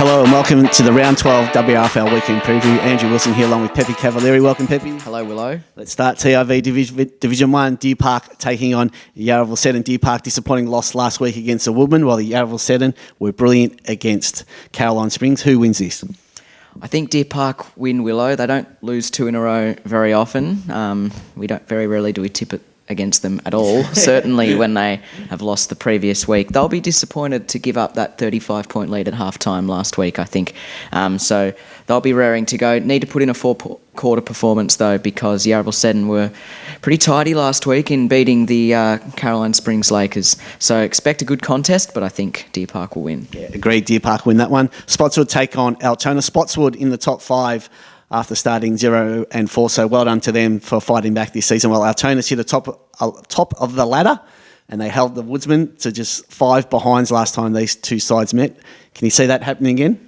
Hello and welcome to the Round 12 WRFL Weekend Preview. Andrew Wilson here along with Peppe Cavalieri. Welcome, Peppe. Hello, Willow. Let's start TIV Division 1. Deer Park taking on Yarraville Seddon. Deer Park disappointing loss last week against the Woodman, while the Yarraville Seddon were brilliant against Caroline Springs. Who wins this? I think Deer Park win, Willow. They don't lose two in a row very often. Very rarely do we tip it against them at all, certainly when they have lost the previous week. They'll be disappointed to give up that 35-point lead at halftime last week, I think. So they'll be raring to go. Need to put in a four-quarter performance, though, because Yarraville Seddon were pretty tidy last week in beating the Caroline Springs Lakers. So expect a good contest, but I think Deer Park will win. Yeah, agreed. Deer Park win that one. Spotswood take on Altona. Spotswood in the top 5 after starting 0-4, so well done to them for fighting back this season. Well, Altona hit the top of the ladder, and they held the Woodsmen to just 5 behinds last time these two sides met. Can you see that happening again?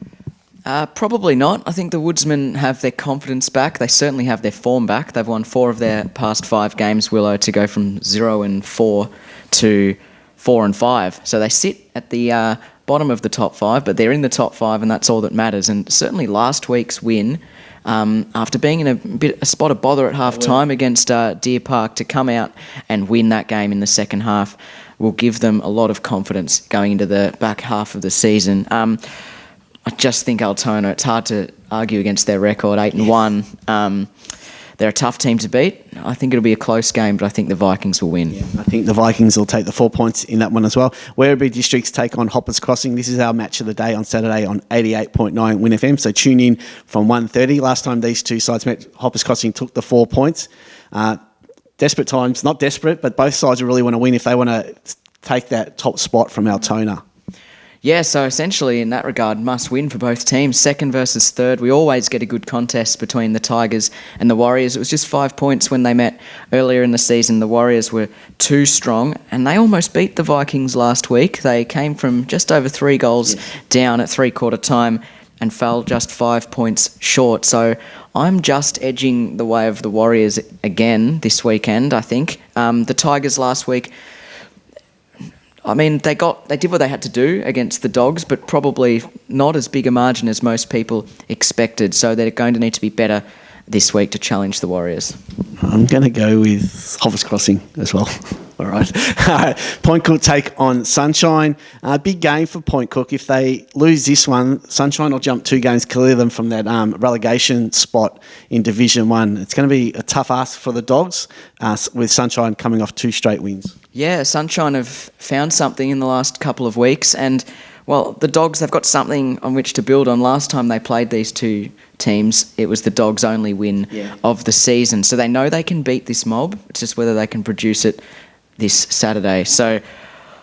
Probably not. I think the Woodsmen have their confidence back. They certainly have their form back. They've won 4 of their past 5 games, Willow, to go from 0-4 to 4-5. So they sit at the bottom of the top 5, but they're in the top 5, and that's all that matters. And certainly last week's win, after being in a spot of bother at half-time against Deer Park, to come out and win that game in the second half will give them a lot of confidence going into the back half of the season. I just think Altona, it's hard to argue against their record, 8-1. They're a tough team to beat. I think it'll be a close game, but I think the Vikings will win. Yeah, I think the Vikings will take the 4 points in that one as well. Werribee Districts take on Hoppers Crossing. This is our match of the day on Saturday on 88.9 WIN FM, so tune in from 1:30. Last time these two sides met, Hoppers Crossing took the 4 points. Desperate times, not desperate, but both sides really want to win if they want to take that top spot from Altona. Yeah, so essentially in that regard, must win for both teams. Second versus third. We always get a good contest between the Tigers and the Warriors. It was just 5 points when they met earlier in the season. The Warriors were too strong, and they almost beat the Vikings last week. They came from just over 3 goals down at three-quarter time and fell just 5 points short. So I'm just edging the way of the Warriors again this weekend, I think. The Tigers last week, I mean, they did what they had to do against the Dogs, but probably not as big a margin as most people expected. So they're going to need to be better this week to challenge the Warriors. I'm going to go with Hoppers Crossing as well. All right. Point Cook take on Sunshine. Big game for Point Cook. If they lose this one, Sunshine will jump 2 games, clear them from that relegation spot in Division 1. It's going to be a tough ask for the Dogs, with Sunshine coming off 2 straight wins. Yeah, Sunshine have found something in the last couple of weeks, and well, the Dogs, they've got something on which to build on. Last time they played these two teams, it was the Dogs' only win of the season. So they know they can beat this mob. It's just whether they can produce it this Saturday. So,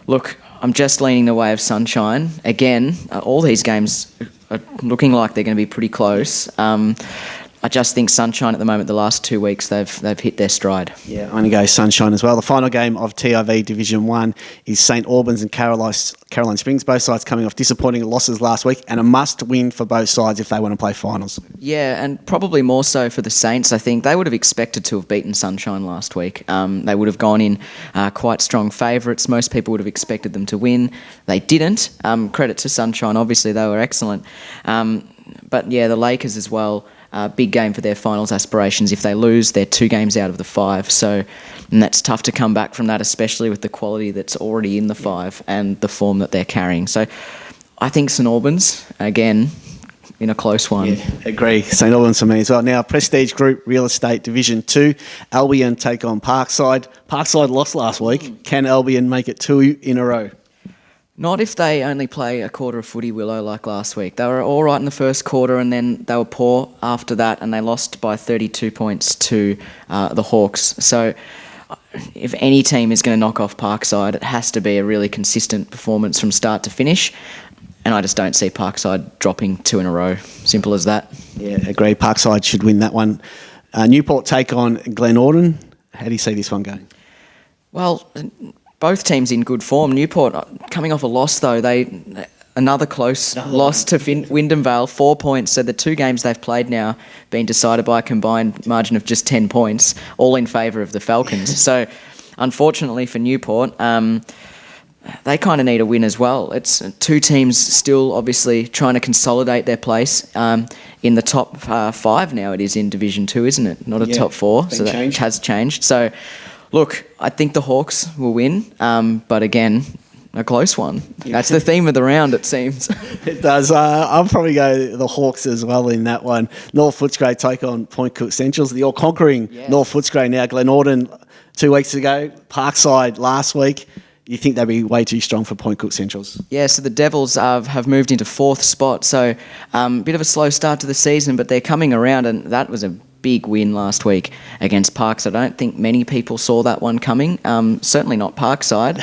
look, I'm just leaning the way of Sunshine. Again, all these games are looking like they're going to be pretty close. I just think Sunshine at the moment, the last 2 weeks, they've hit their stride. Yeah, I'm going to go Sunshine as well. The final game of TIV Division 1 is St Albans and Caroline Springs, both sides coming off disappointing losses last week, and a must-win for both sides if they want to play finals. Yeah, and probably more so for the Saints, I think. They would have expected to have beaten Sunshine last week. They would have gone in quite strong favourites. Most people would have expected them to win. They didn't. Credit to Sunshine, obviously, they were excellent. But yeah, the Lakers as well. Big game for their finals aspirations. If they lose, they're 2 games out of the 5. And that's tough to come back from that, especially with the quality that's already in the 5 and the form that they're carrying. So I think St Albans, again, in a close one. Yeah, agree. St Albans for me as well. Now, Prestige Group Real Estate Division 2. Albion take on Parkside. Parkside lost last week. Can Albion make it 2 in a row? Not if they only play a quarter of footy, Willow, like last week. They were all right in the first quarter, and then they were poor after that, and they lost by 32 points to the Hawks. So if any team is going to knock off Parkside, it has to be a really consistent performance from start to finish, and I just don't see Parkside dropping 2 in a row. Simple as that. Yeah, agree. Parkside should win that one. Newport take on GLEN ORDEN. How do you see this one going? Well, both teams in good form. Newport coming off a loss, though. Another close loss to Wyndham Vale, 4 points. So the 2 games they've played now been decided by a combined margin of just 10 points, all in favour of the Falcons. So unfortunately for Newport, they kind of need a win as well. It's two teams still obviously trying to consolidate their place in the top 5 now. It is in Division 2, isn't it? Not a top 4, so that has changed. So, look, I think the Hawks will win, but again, a close one. Yeah. That's the theme of the round, it seems. It does. I'll probably go the Hawks as well in that one. North Footscray take on Point Cook Centrals. The all-conquering North Footscray now. Glen 2 weeks ago. Parkside last week. You think they'd be way too strong for Point Cook Centrals? Yeah, so the Devils have moved into 4th spot. So bit of a slow start to the season, but they're coming around, and that was a big win last week against Parks. I don't think many people saw that one coming. Certainly not Parkside.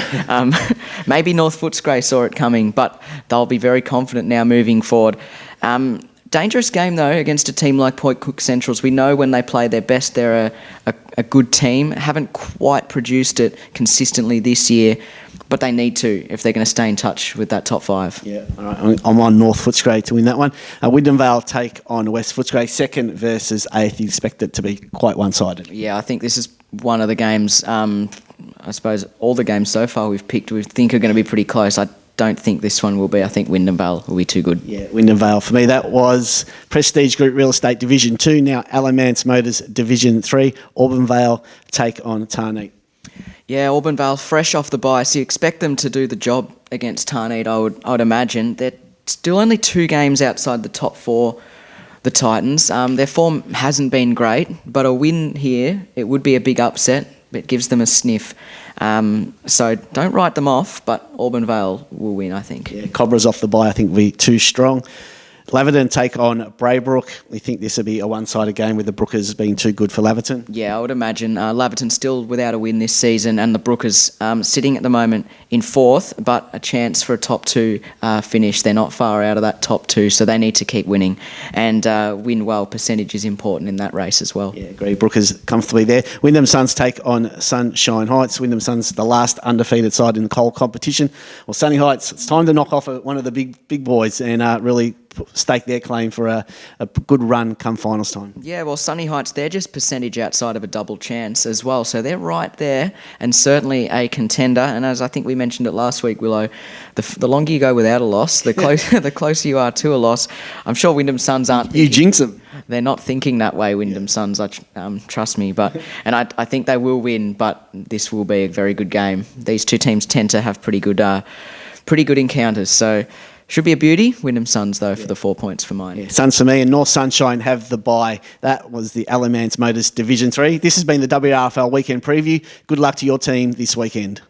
Maybe North Footscray saw it coming, but they'll be very confident now moving forward. Dangerous game, though, against a team like Point Cook Centrals. We know when they play their best, they're a good team. Haven't quite produced it consistently this year, but they need to if they're going to stay in touch with that top 5. Yeah, all right. I'm on North Footscray to win that one. Wyndham Vale take on West Footscray, 2nd versus 8th. You expect it to be quite one-sided. Yeah, I think this is one of the games, I suppose all the games so far we've picked, we think are going to be pretty close. I don't think this one will be. I think Wyndham Vale will be too good. Yeah, Wyndham Vale. For me, that was Prestige Group Real Estate Division 2, now Alamance Motors Division 3. Auburn Vale take on Tarneet. Yeah, Auburn Vale fresh off the bye, so you expect them to do the job against Tarneet, I would imagine. They're still only 2 games outside the top 4, the Titans. Their form hasn't been great, but a win here, it would be a big upset. It gives them a sniff. So don't write them off, but Auburn Vale will win, I think. Yeah, Cobra's off the bye, I think, will be too strong. Laverton take on Braybrook. We think this will be a one-sided game with the Brookers being too good for Laverton. Yeah, I would imagine. Laverton still without a win this season, and the Brookers sitting at the moment in 4th, but a chance for a top 2 finish. They're not far out of that top 2, so they need to keep winning. And win well percentage is important in that race as well. Yeah, agree. Brookers comfortably there. Wyndham Suns take on Sunshine Heights. Wyndham Suns, the last undefeated side in the Cole competition. Well, Sunny Heights, it's time to knock off one of the big boys and really stake their claim for a good run come finals time. Yeah, well, Sunny Heights, they're just percentage outside of a double chance as well. So they're right there and certainly a contender. And as I think we mentioned it last week, Willow, the longer you go without a loss, the closer you are to a loss. I'm sure Wyndham Suns aren't. You jinx them. They're not thinking that way, Wyndham Suns, trust me. And I think they will win, but this will be a very good game. These two teams tend to have pretty good encounters. So should be a beauty. Wyndham Suns, though, for the 4 points for mine. Yeah, Suns for me, and North Sunshine have the bye. That was the Alamance Motors Division 3. This has been the WRFL Weekend Preview. Good luck to your team this weekend.